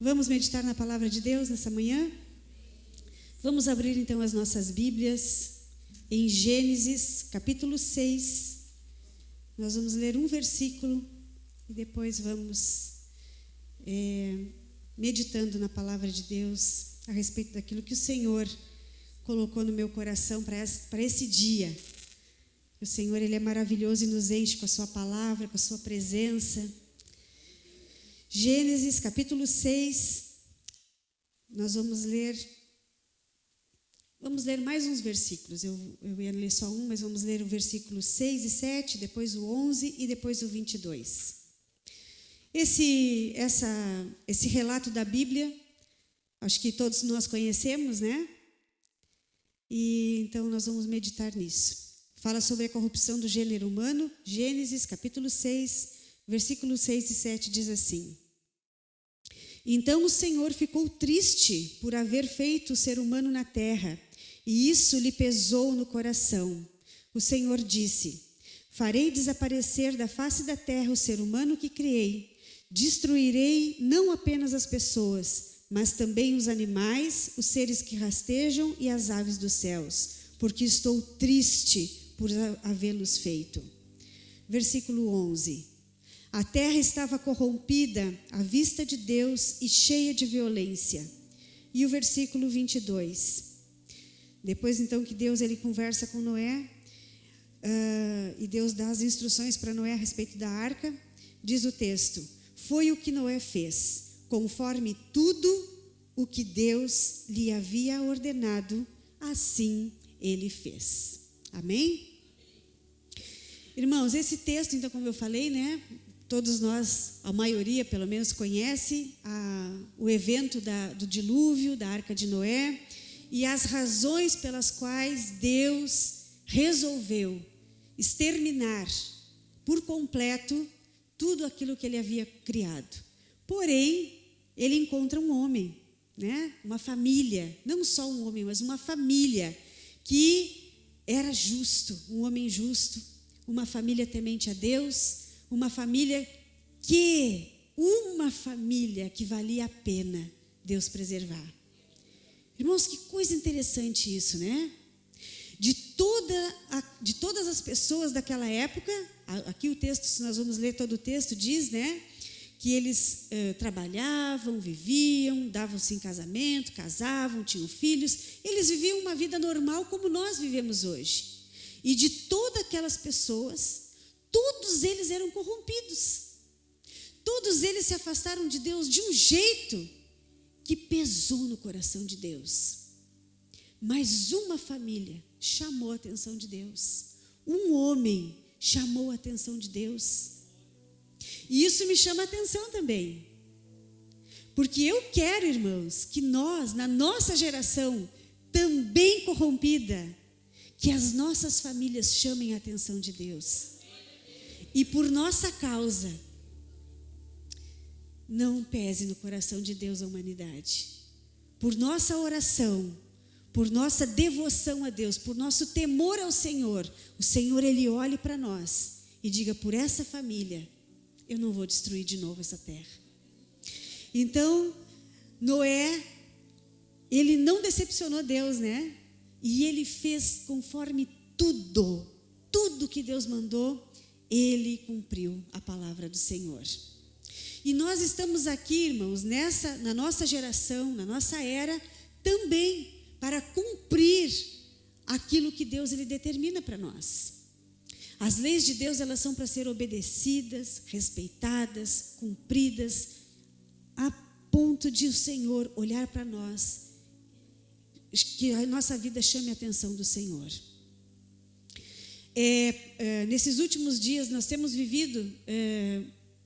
Vamos meditar na palavra de Deus nessa manhã? Vamos abrir então as nossas Bíblias em Gênesis, capítulo 6. Nós vamos ler um versículo e depois vamos meditando na palavra de Deus a respeito daquilo que o Senhor colocou no meu coração para esse dia. O Senhor, Ele é maravilhoso e nos enche com a sua palavra, com a sua presença. Gênesis capítulo 6, nós vamos ler mais uns versículos. Eu ia ler só um, mas vamos ler o versículo 6 e 7, depois o 11 e depois o 22. Esse relato da Bíblia, acho que todos nós conhecemos, né? E então nós vamos meditar nisso. Fala sobre a corrupção do gênero humano. Gênesis capítulo 6, versículos 6 e 7 diz assim: Então o Senhor ficou triste por haver feito o ser humano na terra, e isso lhe pesou no coração. O Senhor disse: Farei desaparecer da face da terra o ser humano que criei. Destruirei não apenas as pessoas, mas também os animais, os seres que rastejam e as aves dos céus, porque estou triste por havê-los feito. Versículo 11. A terra estava corrompida à vista de Deus e cheia de violência. E o versículo 22. Depois então que Deus ele conversa com Noé, e Deus dá as instruções para Noé a respeito da arca, diz o texto: Foi o que Noé fez, conforme tudo o que Deus lhe havia ordenado, assim ele fez. Amém? Irmãos, esse texto, então, como eu falei, né? Todos nós, a maioria pelo menos, conhece o evento do dilúvio, da Arca de Noé, e as razões pelas quais Deus resolveu exterminar por completo tudo aquilo que ele havia criado. Porém, ele encontra um homem, né? Uma família, não só um homem, mas uma família que era justo, um homem justo, uma família temente a Deus, uma família que valia a pena Deus preservar. Irmãos, que coisa interessante isso, né? De todas as pessoas daquela época, aqui o texto, se nós vamos ler todo o texto, diz, né? Que eles trabalhavam, viviam, davam-se em casamento, casavam, tinham filhos. Eles viviam uma vida normal como nós vivemos hoje. E de todas aquelas pessoas, todos eles eram corrompidos. Todos eles se afastaram de Deus de um jeito que pesou no coração de Deus. Mas uma família chamou a atenção de Deus. Um homem chamou a atenção de Deus. E isso me chama a atenção também. Porque eu quero, irmãos, que nós, na nossa geração, também corrompida, que as nossas famílias chamem a atenção de Deus. E por nossa causa, não pese no coração de Deus a humanidade. Por nossa oração, por nossa devoção a Deus, por nosso temor ao Senhor, o Senhor, Ele olhe para nós e diga: por essa família, eu não vou destruir de novo essa terra. Então, Noé, ele não decepcionou Deus, né? E ele fez conforme tudo que Deus mandou, ele cumpriu a palavra do Senhor. E nós estamos aqui, irmãos, na nossa geração, na nossa era, também para cumprir aquilo que Deus ele determina para nós. As leis de Deus, elas são para ser obedecidas, respeitadas, cumpridas, a ponto de o Senhor olhar para nós, que a nossa vida chame a atenção do Senhor. Nesses últimos dias nós temos vivido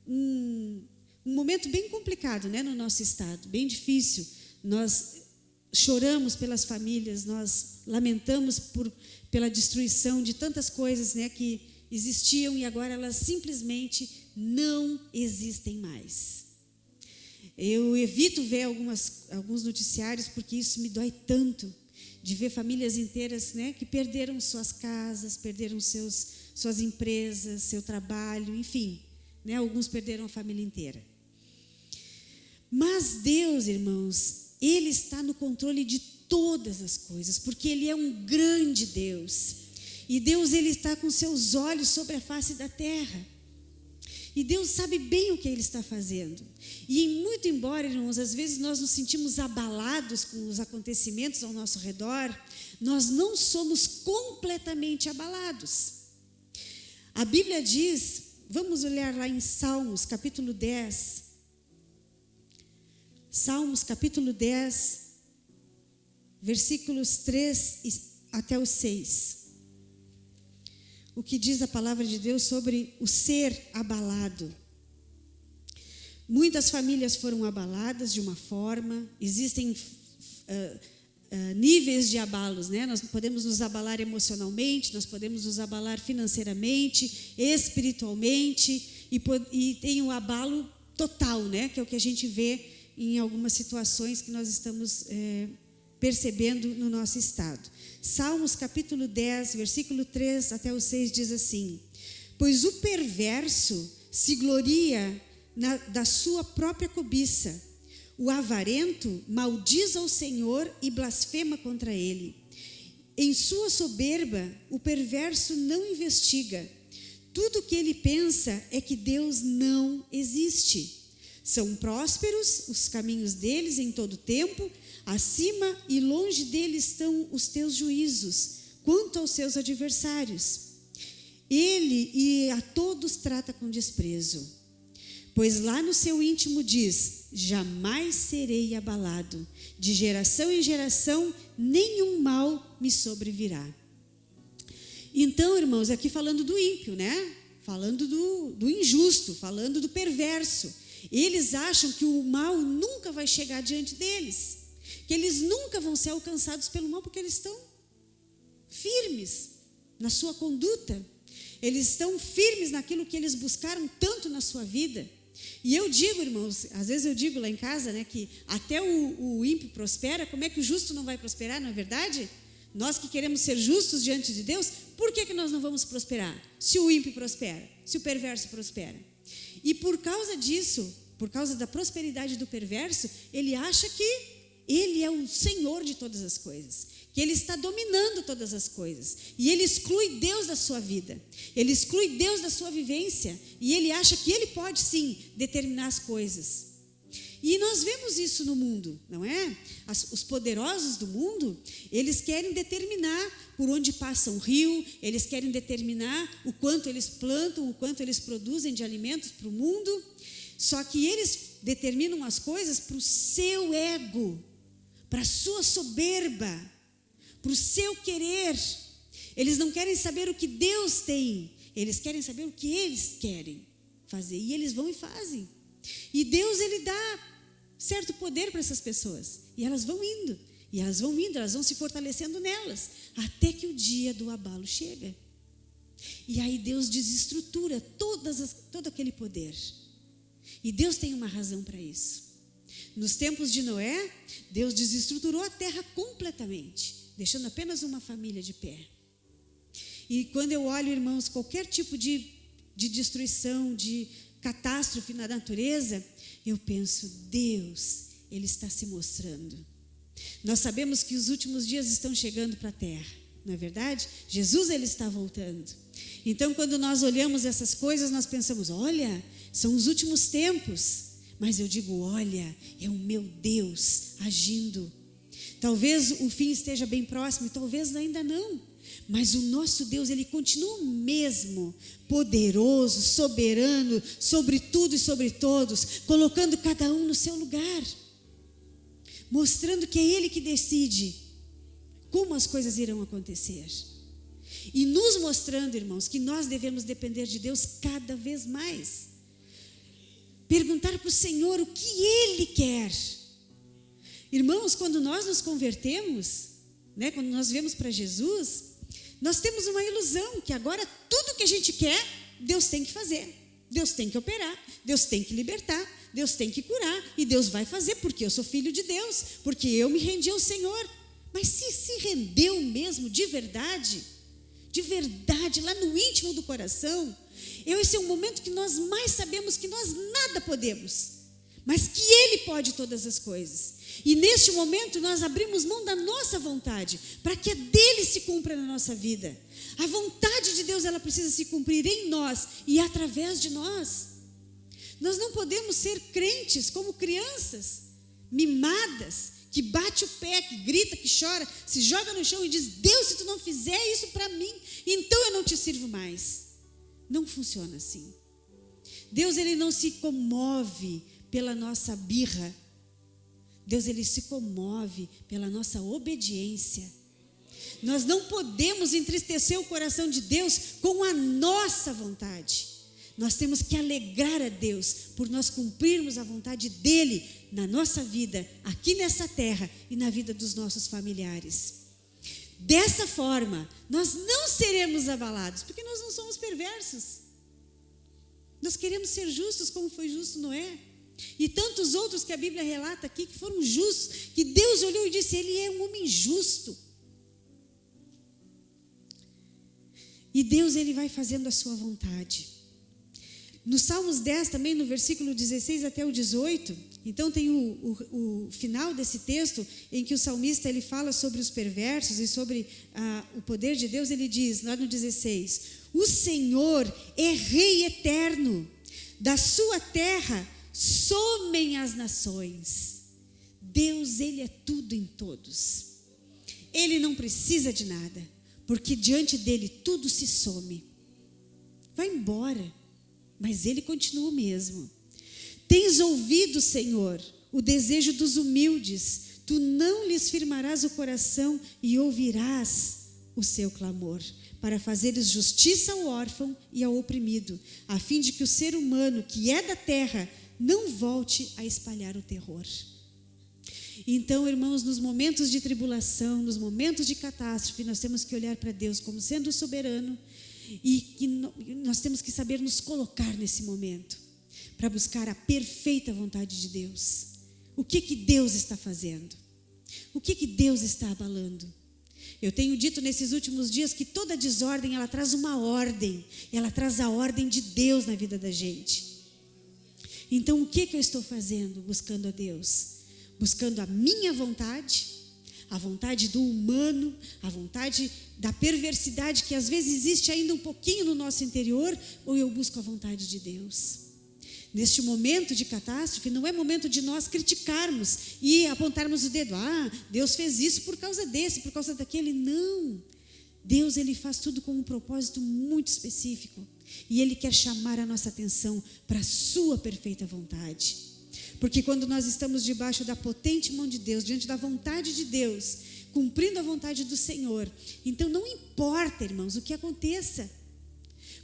um momento bem complicado, né, no nosso estado, bem difícil. Nós choramos pelas famílias, nós lamentamos pela destruição de tantas coisas, né, que existiam e agora elas simplesmente não existem mais. Eu evito ver alguns noticiários porque isso me dói tanto, de ver famílias inteiras, né, que perderam suas casas, perderam suas empresas, seu trabalho, enfim, né, alguns perderam a família inteira. Mas Deus, irmãos, Ele está no controle de todas as coisas, porque Ele é um grande Deus. E Deus, Ele está com seus olhos sobre a face da terra. E Deus sabe bem o que Ele está fazendo. E muito embora, irmãos, às vezes nós nos sentimos abalados com os acontecimentos ao nosso redor, nós não somos completamente abalados. A Bíblia diz, vamos olhar lá em Salmos, capítulo 10. Salmos, capítulo 10, versículos 3 até o 6. O que diz a palavra de Deus sobre o ser abalado. Muitas famílias foram abaladas de uma forma, existem níveis de abalos, né? Nós podemos nos abalar emocionalmente, nós podemos nos abalar financeiramente, espiritualmente, e tem o abalo total, né? Que é o que a gente vê em algumas situações que nós estamos percebendo no nosso estado. Salmos capítulo 10, versículo 3 até o 6 diz assim: pois o perverso se gloria da sua própria cobiça, o avarento maldiz ao Senhor e blasfema contra ele. Em sua soberba, o perverso não investiga. Tudo o que ele pensa é que Deus não existe. São prósperos os caminhos deles em todo tempo, acima e longe deles estão os teus juízos, quanto aos seus adversários. Ele e a todos trata com desprezo. Pois lá no seu íntimo diz: jamais serei abalado, de geração em geração nenhum mal me sobrevirá. Então, irmãos, aqui falando do ímpio, né? Falando do injusto, falando do perverso. Eles acham que o mal nunca vai chegar diante deles, que eles nunca vão ser alcançados pelo mal, porque eles estão firmes na sua conduta, eles estão firmes naquilo que eles buscaram tanto na sua vida. E eu digo, irmãos, às vezes eu digo lá em casa, né, que até o ímpio prospera, como é que o justo não vai prosperar, não é verdade? Nós que queremos ser justos diante de Deus, por que nós não vamos prosperar? Se o ímpio prospera, se o perverso prospera. E por causa disso, por causa da prosperidade do perverso, ele acha que ele é o Senhor de todas as coisas, que ele está dominando todas as coisas, e ele exclui Deus da sua vida, ele exclui Deus da sua vivência, e ele acha que ele pode sim determinar as coisas. E nós vemos isso no mundo, não é? Os poderosos do mundo, eles querem determinar por onde passa um rio, eles querem determinar o quanto eles plantam, o quanto eles produzem de alimentos para o mundo, só que eles determinam as coisas para o seu ego, para a sua soberba, para o seu querer. Eles não querem saber o que Deus tem, eles querem saber o que eles querem fazer, e eles vão e fazem. E Deus, ele dá certo poder para essas pessoas, e elas vão indo, elas vão se fortalecendo nelas, até que o dia do abalo chega. E aí Deus desestrutura todo aquele poder. E Deus tem uma razão para isso. Nos tempos de Noé, Deus desestruturou a terra completamente, deixando apenas uma família de pé. E quando eu olho, irmãos, qualquer tipo de destruição, de catástrofe na natureza, eu penso, Deus, ele está se mostrando. Nós sabemos que os últimos dias estão chegando para a terra, não é verdade? Jesus, ele está voltando. Então, quando nós olhamos essas coisas, nós pensamos, olha, são os últimos tempos. Mas eu digo, olha, é o meu Deus agindo. Talvez o fim esteja bem próximo, talvez ainda não. Mas o nosso Deus, ele continua o mesmo, poderoso, soberano, sobre tudo e sobre todos, colocando cada um no seu lugar, mostrando que é Ele que decide como as coisas irão acontecer. E nos mostrando, irmãos, que nós devemos depender de Deus cada vez mais. Perguntar para o Senhor o que Ele quer. Irmãos, quando nós nos convertemos, né, quando nós viemos para Jesus, nós temos uma ilusão que agora tudo que a gente quer, Deus tem que fazer. Deus tem que operar, Deus tem que libertar, Deus tem que curar, e Deus vai fazer porque eu sou filho de Deus, porque eu me rendi ao Senhor. Mas se rendeu mesmo, de verdade, lá no íntimo do coração, esse é o momento que nós mais sabemos que nós nada podemos, mas que Ele pode todas as coisas. E neste momento nós abrimos mão da nossa vontade, para que a dele se cumpra na nossa vida. A vontade de Deus, ela precisa se cumprir em nós e através de nós. Nós não podemos ser crentes como crianças, mimadas, que bate o pé, que grita, que chora, se joga no chão e diz: Deus, se tu não fizer isso para mim, então eu não te sirvo mais. Não funciona assim. Deus, ele não se comove pela nossa birra. Deus, ele se comove pela nossa obediência. Nós não podemos entristecer o coração de Deus com a nossa vontade. Nós temos que alegrar a Deus por nós cumprirmos a vontade dele na nossa vida, aqui nessa terra e na vida dos nossos familiares. Dessa forma, nós não seremos abalados, porque nós não somos perversos. Nós queremos ser justos como foi justo Noé. E tantos outros que a Bíblia relata aqui que foram justos, que Deus olhou e disse: ele é um homem justo. E Deus, ele vai fazendo a sua vontade. No Salmos 10 também, no versículo 16 até o 18, então tem o final desse texto, em que o salmista ele fala sobre os perversos e sobre o poder de Deus. Ele diz, lá no 16: o Senhor é Rei eterno, da sua terra somem as nações. Deus, ele é tudo em todos. Ele não precisa de nada, porque diante dele tudo se some. Vai embora, mas ele continua o mesmo. Tens ouvido, Senhor, o desejo dos humildes, tu não lhes firmarás o coração e ouvirás o seu clamor, para fazeres justiça ao órfão e ao oprimido, a fim de que o ser humano que é da terra não volte a espalhar o terror. Então, irmãos, nos momentos de tribulação, nos momentos de catástrofe, nós temos que olhar para Deus como sendo soberano, e que nós temos que saber nos colocar nesse momento, para buscar a perfeita vontade de Deus. O que Deus está fazendo? O que Deus está abalando? Eu tenho dito nesses últimos dias que toda desordem, ela traz uma ordem, ela traz a ordem de Deus na vida da gente. Então, o que eu estou fazendo? Buscando a Deus, buscando a minha vontade, a vontade do humano, a vontade da perversidade que às vezes existe ainda um pouquinho no nosso interior, ou eu busco a vontade de Deus? Neste momento de catástrofe, não é momento de nós criticarmos e apontarmos o dedo. Deus fez isso por causa desse, por causa daquele. Não. Deus, ele faz tudo com um propósito muito específico. E ele quer chamar a nossa atenção para a sua perfeita vontade. Porque quando nós estamos debaixo da potente mão de Deus, diante da vontade de Deus, cumprindo a vontade do Senhor, então não importa, irmãos, o que aconteça.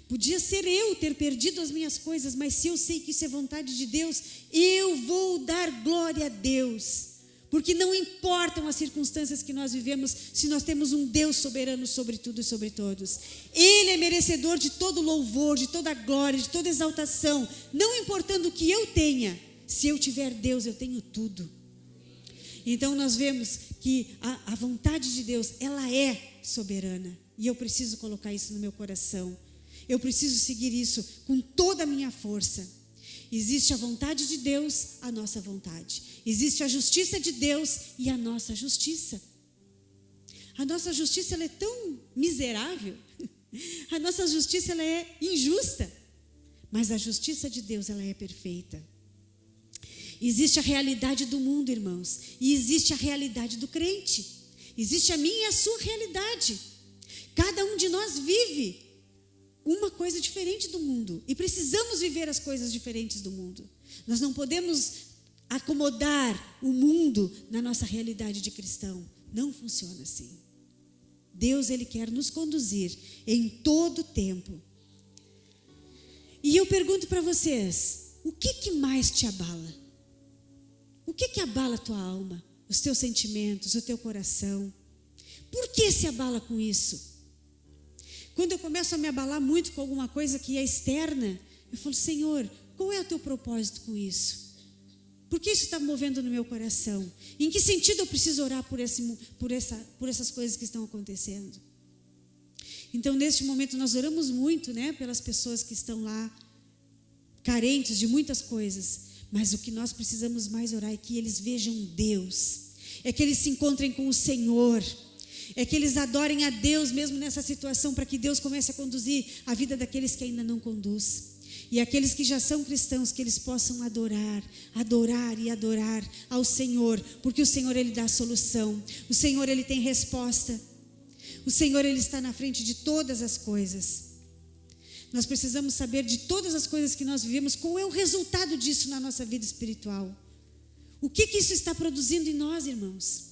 Podia ser eu ter perdido as minhas coisas, mas se eu sei que isso é vontade de Deus, eu vou dar glória a Deus. Porque não importam as circunstâncias que nós vivemos, se nós temos um Deus soberano sobre tudo e sobre todos. Ele é merecedor de todo louvor, de toda glória, de toda exaltação. Não importando o que eu tenha, se eu tiver Deus, eu tenho tudo. Então nós vemos que a vontade de Deus, ela é soberana. E eu preciso colocar isso no meu coração. Eu preciso seguir isso com toda a minha força. Existe a vontade de Deus, a nossa vontade. Existe a justiça de Deus e a nossa justiça. A nossa justiça, ela é tão miserável. A nossa justiça, ela é injusta. Mas a justiça de Deus, ela é perfeita. Existe a realidade do mundo, irmãos. E existe a realidade do crente. Existe a minha e a sua realidade. Cada um de nós vive uma coisa diferente do mundo. E precisamos viver as coisas diferentes do mundo. Nós não podemos acomodar o mundo na nossa realidade de cristão. Não funciona assim. Deus, ele quer nos conduzir em todo o tempo. E eu pergunto para vocês, o que mais te abala? O que abala a tua alma? Os teus sentimentos, o teu coração? Por que se abala com isso? Quando eu começo a me abalar muito com alguma coisa que é externa, eu falo: Senhor, qual é o teu propósito com isso? Por que isso está movendo no meu coração? Em que sentido eu preciso orar por essas coisas que estão acontecendo? Então, neste momento, nós oramos muito, pelas pessoas que estão lá, carentes de muitas coisas. Mas o que nós precisamos mais orar é que eles vejam Deus, é que eles se encontrem com o Senhor, é que eles adorem a Deus mesmo nessa situação, para que Deus comece a conduzir a vida daqueles que ainda não conduz. E aqueles que já são cristãos, que eles possam adorar ao Senhor, porque o Senhor, Ele dá a solução, o Senhor, Ele tem resposta, o Senhor, Ele está na frente de todas as coisas. Nós precisamos saber de todas as coisas que nós vivemos, qual é o resultado disso na nossa vida espiritual. O que isso está produzindo em nós, irmãos?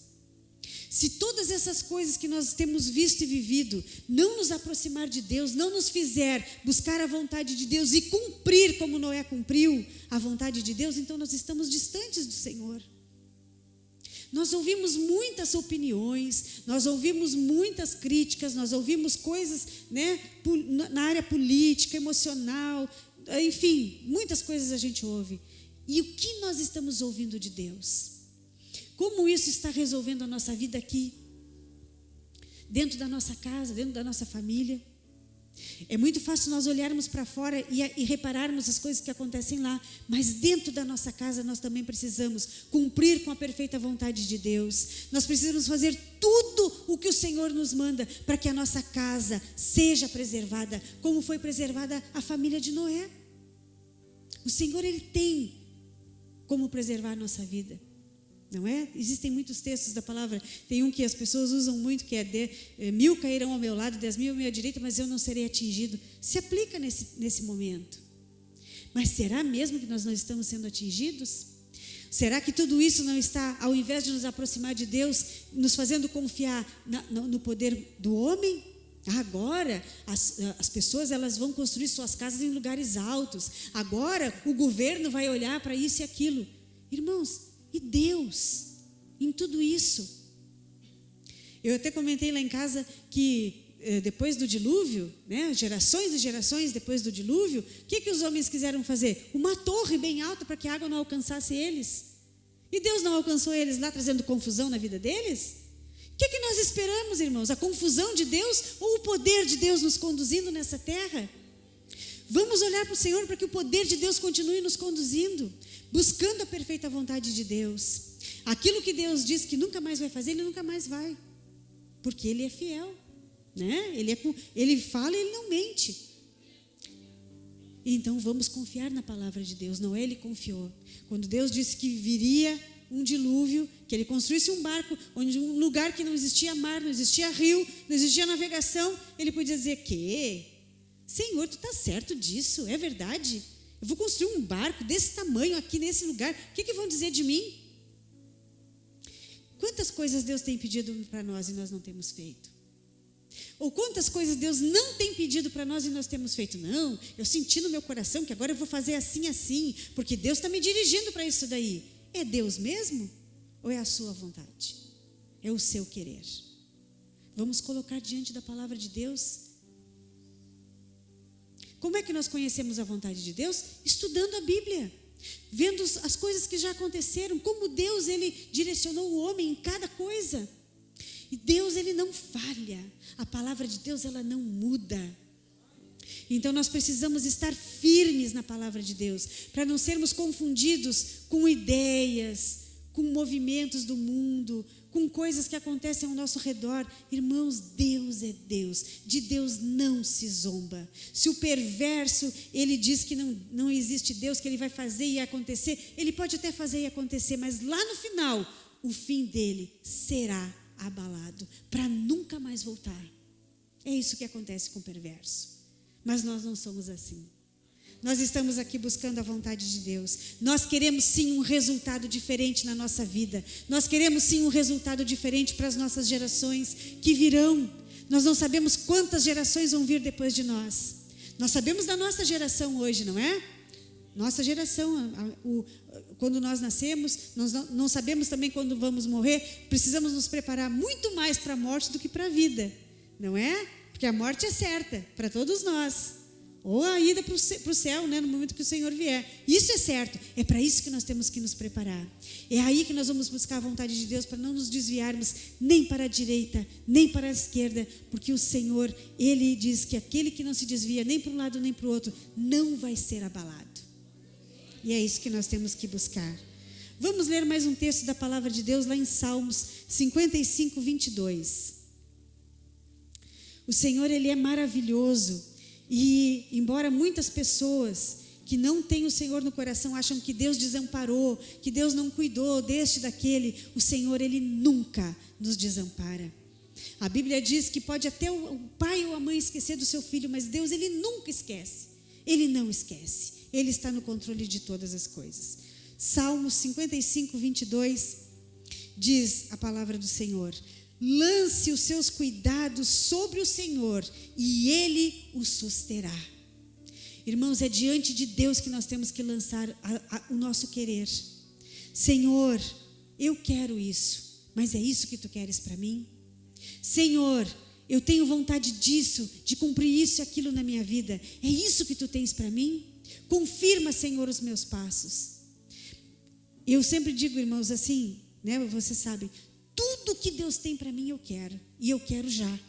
Se todas essas coisas que nós temos visto e vivido não nos aproximar de Deus, não nos fizer buscar a vontade de Deus e cumprir como Noé cumpriu a vontade de Deus, então nós estamos distantes do Senhor. Nós ouvimos muitas opiniões, nós ouvimos muitas críticas, nós ouvimos coisas, né, na área política, emocional, enfim, muitas coisas a gente ouve. E o que nós estamos ouvindo de Deus? Como isso está resolvendo a nossa vida aqui, dentro da nossa casa, dentro da nossa família? É muito fácil nós olharmos para fora e repararmos as coisas que acontecem lá, mas dentro da nossa casa nós também precisamos cumprir com a perfeita vontade de Deus. Nós precisamos fazer tudo o que o Senhor nos manda para que a nossa casa seja preservada, como foi preservada a família de Noé. O Senhor, Ele tem como preservar a nossa vida. Não é? Existem muitos textos da palavra, tem um que as pessoas usam muito, que é 1000 cairão ao meu lado, 10.000 à minha direita, mas eu não serei atingido. Se aplica nesse momento. Mas será mesmo que nós não estamos sendo atingidos? Será que tudo isso não está, ao invés de nos aproximar de Deus, nos fazendo confiar no poder do homem? Agora as pessoas, elas vão construir suas casas em lugares altos. Agora o governo vai olhar para isso e aquilo. Irmãos, e Deus, em tudo isso? Eu até comentei lá em casa que depois do dilúvio, né, gerações e gerações depois do dilúvio, o que os homens quiseram fazer? Uma torre bem alta para que a água não alcançasse eles. E Deus não alcançou eles lá, trazendo confusão na vida deles? O que nós esperamos, irmãos? A confusão de Deus ou o poder de Deus nos conduzindo nessa terra? Vamos olhar para o Senhor para que o poder de Deus continue nos conduzindo, buscando a perfeita vontade de Deus. Aquilo que Deus diz que nunca mais vai fazer, Ele nunca mais vai, porque Ele é fiel, né? Ele fala e Ele não mente. Então vamos confiar na palavra de Deus. Noé, ele confiou. Quando Deus disse que viria um dilúvio, que ele construísse um barco, onde um lugar que não existia mar, não existia rio, não existia navegação, ele podia dizer: que? Senhor, tu está certo disso? É verdade? Eu vou construir um barco desse tamanho aqui nesse lugar, o que vão dizer de mim? Quantas coisas Deus tem pedido para nós e nós não temos feito? Ou quantas coisas Deus não tem pedido para nós e nós temos feito? Não, eu senti no meu coração que agora eu vou fazer assim, assim, porque Deus está me dirigindo para isso daí. É Deus mesmo? Ou é a sua vontade? É o seu querer? Vamos colocar diante da palavra de Deus. Como é que nós conhecemos a vontade de Deus? Estudando a Bíblia, vendo as coisas que já aconteceram, como Deus, Ele direcionou o homem em cada coisa. E Deus, Ele não falha, a palavra de Deus, ela não muda. Então nós precisamos estar firmes na palavra de Deus, para não sermos confundidos com ideias, com movimentos do mundo, com coisas que acontecem ao nosso redor. Irmãos, Deus é Deus, de Deus não se zomba. Se o perverso, ele diz que não existe Deus, que ele vai fazer e acontecer, ele pode até fazer e acontecer, mas lá no final, o fim dele será abalado, para nunca mais voltar. É isso que acontece com o perverso. Mas nós não somos assim. Nós estamos aqui buscando a vontade de Deus. Nós queremos sim um resultado diferente na nossa vida. Nós queremos sim um resultado diferente para as nossas gerações que virão. Nós não sabemos quantas gerações vão vir depois de nós. Nós sabemos da nossa geração hoje, não é? Nossa geração, quando nós nascemos, nós não sabemos também quando vamos morrer. Precisamos nos preparar muito mais para a morte do que para a vida, não é? Porque a morte é certa para todos nós. Ou a ida para o céu, né, no momento que o Senhor vier. Isso é certo. É para isso que nós temos que nos preparar. É aí que nós vamos buscar a vontade de Deus, para não nos desviarmos nem para a direita, nem para a esquerda. Porque o Senhor, Ele diz que aquele que não se desvia nem para um lado nem para o outro, não vai ser abalado. E é isso que nós temos que buscar. Vamos ler mais um texto da palavra de Deus lá em Salmos 55, 22. O Senhor, Ele é maravilhoso. E embora muitas pessoas que não têm o Senhor no coração acham que Deus desamparou, que Deus não cuidou deste, daquele, o Senhor, Ele nunca nos desampara. A Bíblia diz que pode até o pai ou a mãe esquecer do seu filho, mas Deus, Ele nunca esquece. Ele não esquece. Ele está no controle de todas as coisas. Salmos 55, 22, diz a palavra do Senhor: lance os seus cuidados sobre o Senhor e Ele o susterá. Irmãos, é diante de Deus que nós temos que lançar o nosso querer. Senhor, eu quero isso, mas é isso que Tu queres para mim? Senhor, eu tenho vontade disso, de cumprir isso e aquilo na minha vida. É isso que Tu tens para mim? Confirma, Senhor, os meus passos. Eu sempre digo, irmãos, assim, né? Você sabe, tudo que Deus tem para mim eu quero, e eu quero já.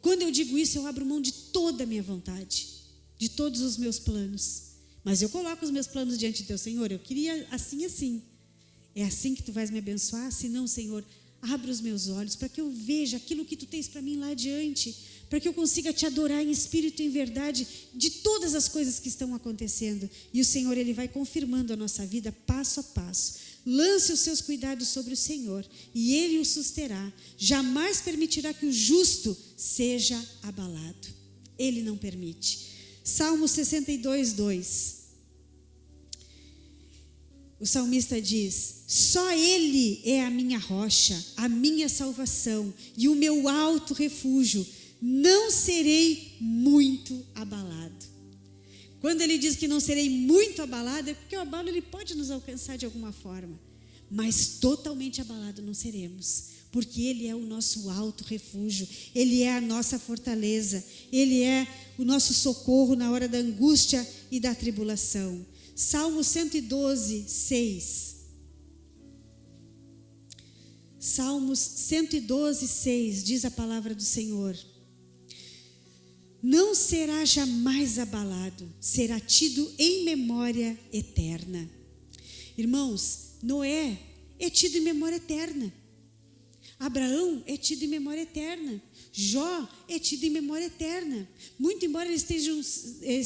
Quando eu digo isso, eu abro mão de toda a minha vontade, de todos os meus planos. Mas eu coloco os meus planos diante de Deus. Senhor, eu queria assim, assim. É assim que Tu vais me abençoar? Se não, Senhor, abre os meus olhos para que eu veja aquilo que Tu tens para mim lá adiante, para que eu consiga Te adorar em espírito e em verdade de todas as coisas que estão acontecendo. E o Senhor, Ele vai confirmando a nossa vida passo a passo. Lance os seus cuidados sobre o Senhor e Ele o susterá. Jamais permitirá que o justo seja abalado. Ele não permite. Salmo 62, 2. O salmista diz: só Ele é a minha rocha, a minha salvação e o meu alto refúgio. Não serei muito abalado. Quando ele diz que não serei muito abalado, é porque o abalo ele pode nos alcançar de alguma forma, mas totalmente abalado não seremos, porque Ele é o nosso alto refúgio, Ele é a nossa fortaleza, Ele é o nosso socorro na hora da angústia e da tribulação. Salmo 112, 6. Salmos 112, 6, diz a palavra do Senhor: não será jamais abalado, será tido em memória eterna. Irmãos, Noé é tido em memória eterna. Abraão é tido em memória eterna. Jó é tido em memória eterna. Muito embora eles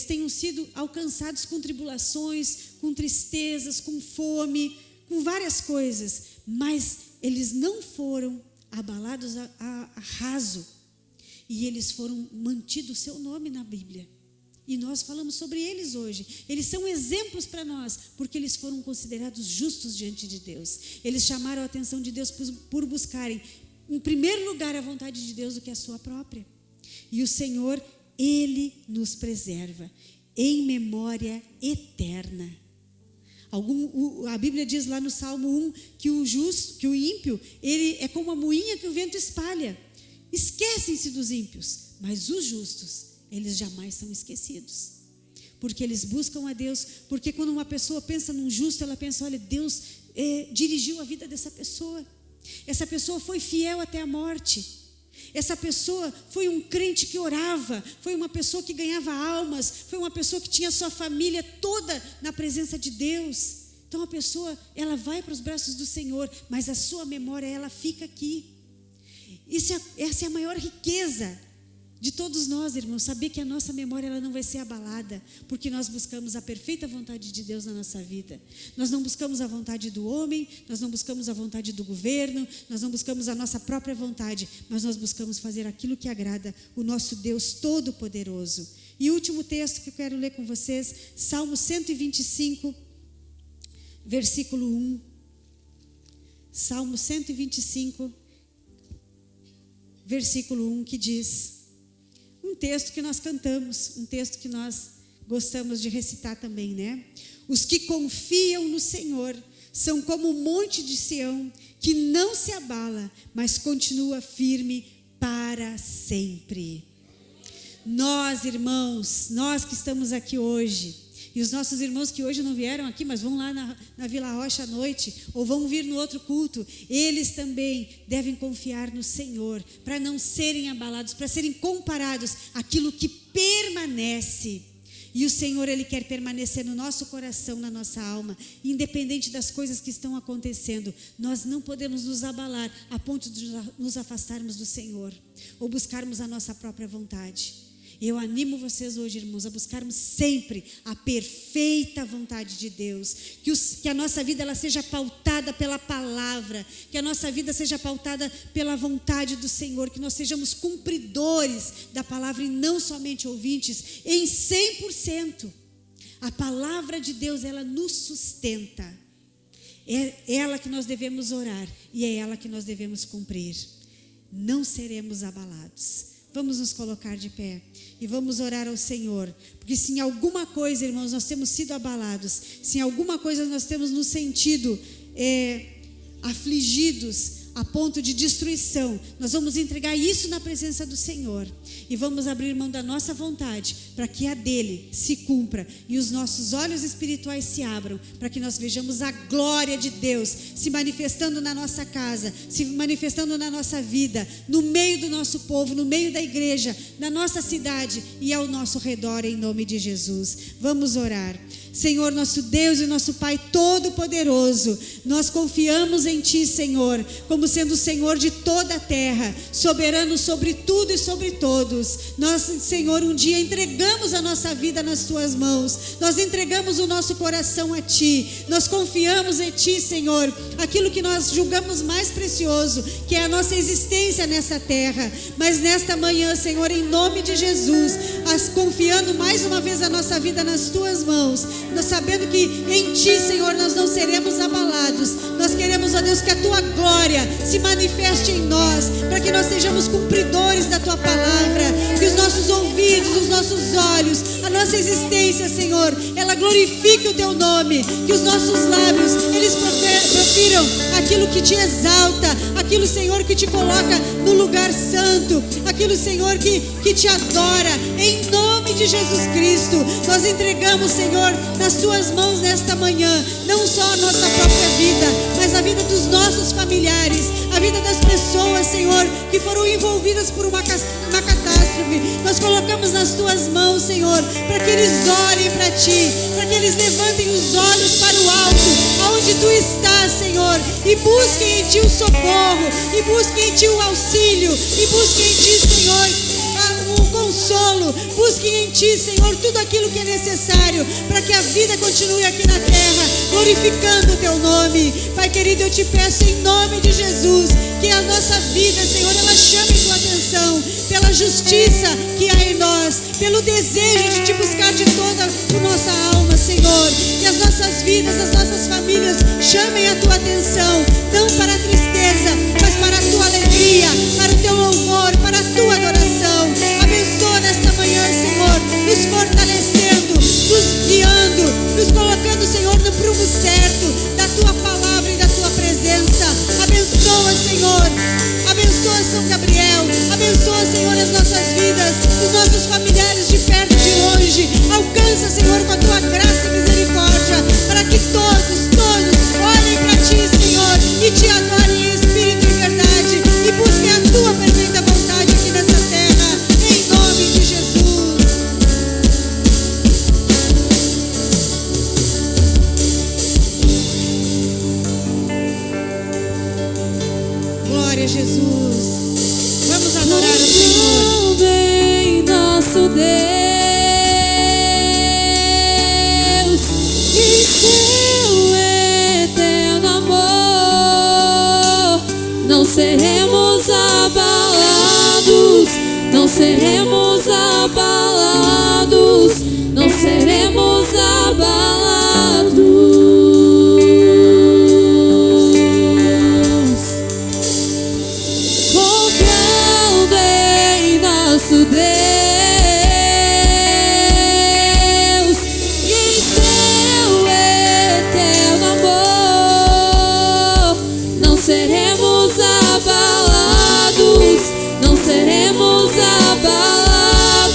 tenham sido alcançados com tribulações, com tristezas, com fome, com várias coisas, mas eles não foram abalados a raso. E eles foram mantido o seu nome na Bíblia. E nós falamos sobre eles hoje. Eles são exemplos para nós, porque eles foram considerados justos diante de Deus. Eles chamaram a atenção de Deus por buscarem, em primeiro lugar, a vontade de Deus do que a sua própria. E o Senhor, Ele nos preserva em memória eterna. A Bíblia diz lá no Salmo 1 que o ímpio, ele é como a moinha que o vento espalha. Esquecem-se dos ímpios, mas os justos, eles jamais são esquecidos, porque eles buscam a Deus. Porque quando uma pessoa pensa num justo, ela pensa: olha, Deus dirigiu a vida dessa pessoa, essa pessoa foi fiel até a morte, essa pessoa foi um crente que orava, foi uma pessoa que ganhava almas, foi uma pessoa que tinha sua família toda na presença de Deus. Então a pessoa, ela vai para os braços do Senhor, mas a sua memória, ela fica aqui. Essa é a maior riqueza de todos nós, irmãos, saber que a nossa memória ela não vai ser abalada, porque nós buscamos a perfeita vontade de Deus na nossa vida. Nós não buscamos a vontade do homem, nós não buscamos a vontade do governo, nós não buscamos a nossa própria vontade, mas nós buscamos fazer aquilo que agrada o nosso Deus Todo-Poderoso. E o último texto que eu quero ler com vocês, Salmo 125, versículo 1. Salmo 125, versículo 1, que diz, um texto que nós cantamos, um texto que nós gostamos de recitar também, né? Os que confiam no Senhor são como o monte de Sião, que não se abala, mas continua firme para sempre. Nós, irmãos, nós que estamos aqui hoje, e os nossos irmãos que hoje não vieram aqui, mas vão lá na Vila Rocha à noite, ou vão vir no outro culto, eles também devem confiar no Senhor, para não serem abalados, para serem comparados àquilo que permanece. E o Senhor, Ele quer permanecer no nosso coração, na nossa alma, independente das coisas que estão acontecendo. Nós não podemos nos abalar a ponto de nos afastarmos do Senhor ou buscarmos a nossa própria vontade. Eu animo vocês hoje, irmãos, a buscarmos sempre a perfeita vontade de Deus. Que a nossa vida ela seja pautada pela palavra, que a nossa vida seja pautada pela vontade do Senhor, que nós sejamos cumpridores da palavra e não somente ouvintes, em 100%. A palavra de Deus, ela nos sustenta. É ela que nós devemos orar e é ela que nós devemos cumprir. Não seremos abalados. Vamos nos colocar de pé e vamos orar ao Senhor, porque se em alguma coisa, irmãos, nós temos sido abalados, se em alguma coisa nós temos nos sentido afligidos a ponto de destruição, nós vamos entregar isso na presença do Senhor e vamos abrir mão da nossa vontade para que a dele se cumpra e os nossos olhos espirituais se abram para que nós vejamos a glória de Deus se manifestando na nossa casa, se manifestando na nossa vida, no meio do nosso povo, no meio da igreja, na nossa cidade e ao nosso redor, em nome de Jesus. Vamos orar. Senhor, nosso Deus e nosso Pai Todo-Poderoso, nós confiamos em Ti, Senhor, como sendo o Senhor de toda a terra, soberano sobre tudo e sobre todos. Nós, Senhor, um dia entregamos a nossa vida nas Tuas mãos, nós entregamos o nosso coração a Ti, nós confiamos em Ti, Senhor, aquilo que nós julgamos mais precioso, que é a nossa existência nessa terra. Mas nesta manhã, Senhor, em nome de Jesus, confiando mais uma vez a nossa vida nas Tuas mãos, nós sabendo que em Ti, Senhor, nós não seremos abalados. Nós queremos, ó Deus, que a Tua glória se manifeste em nós, para que nós sejamos cumpridores da Tua palavra, que os nossos ouvidos, os nossos olhos, a nossa existência, Senhor, ela glorifique o Teu nome, que os nossos lábios, eles profiram aquilo que Te exalta, aquilo, Senhor, que Te coloca no lugar santo, aquilo, Senhor, que Te adora, em nome de Jesus Cristo. Nós entregamos, Senhor, nas Tuas mãos nesta manhã, não só a nossa própria vida, mas a vida dos nossos familiares, a vida das pessoas, Senhor, que foram envolvidas por uma catástrofe. Nós colocamos nas Tuas mãos, Senhor, para que eles orem para Ti, para que eles levantem os olhos para o alto, aonde Tu estás, Senhor, e busquem em Ti o socorro, e busquem em Ti o auxílio, e busquem em Ti, Senhor, o consolo. Busquem em Ti, Senhor, tudo aquilo que é necessário para que a vida continue aqui na terra, glorificando o Teu nome. Pai querido, eu Te peço em nome de Jesus, que a nossa vida, Senhor, ela chame Tua atenção pela justiça que há em nós, pelo desejo de Te buscar de toda a nossa alma, Senhor. Que as nossas vidas, as nossas famílias chamem a Tua atenção, não para a tristeza, mas para a Tua alegria, para o Teu louvor, para a Tua adoração. Abençoa nesta manhã, Senhor, nos fortalecendo, nos guiando, nos colocando, Senhor, no prumo certo da Tua palavra e da Tua presença. Abençoa, Senhor, abençoa São Gabriel, abençoa, Senhor, as nossas vidas, os nossos familiares de perto e de longe. Alcança, Senhor, com a Tua graça e misericórdia, para que todos olhem para Ti, Senhor, e Te adorem em espírito e verdade, e busquem a Tua perfeita vontade aqui nessa terra, em nome de Jesus. Glória a Jesus. Vamos adorar o Senhor. Vem, nosso Deus, em Seu eterno amor, não seremos abalados, não seremos abalados, não seremos abalados. Confiando em nosso Deus, e em Seu eterno amor, não seremos abalados, não seremos abalados.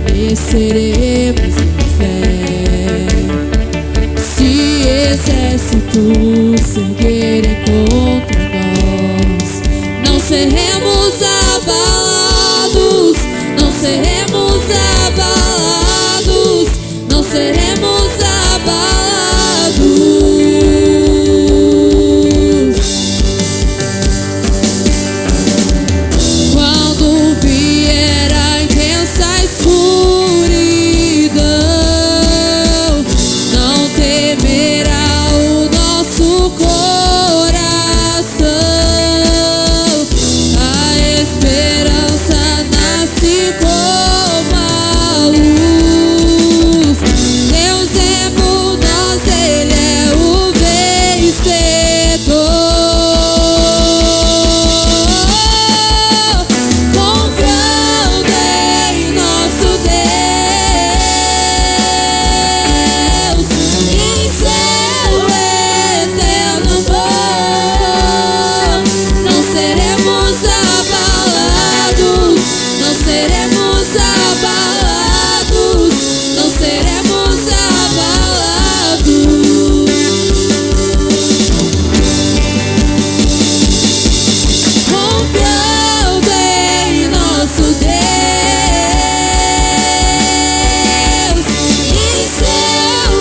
permaneceremos em fé. Se exércitos se erguerem contra nós, não seremos abalados, não seremos abalados, não seremos abalados. Quando vier a intensa escuridão, não temerá o nosso coração. A esperança nasce como a luz. Deus é por nós, Ele é o vencedor. Confiando em nosso Deus, em seu eterno amor, não seremos abalados, não seremos abalados, não seremos abalados. Confiando em nosso Deus, em seu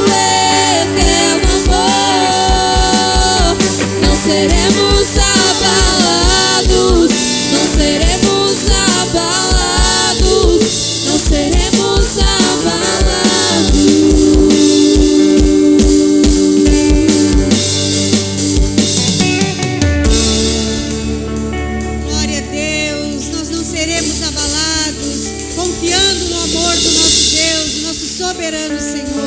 eterno amor, não seremos abalados, não seremos abalados, não seremos abalados. Glória a Deus, nós não seremos abalados, confiando no amor do nosso Deus, do nosso soberano Senhor.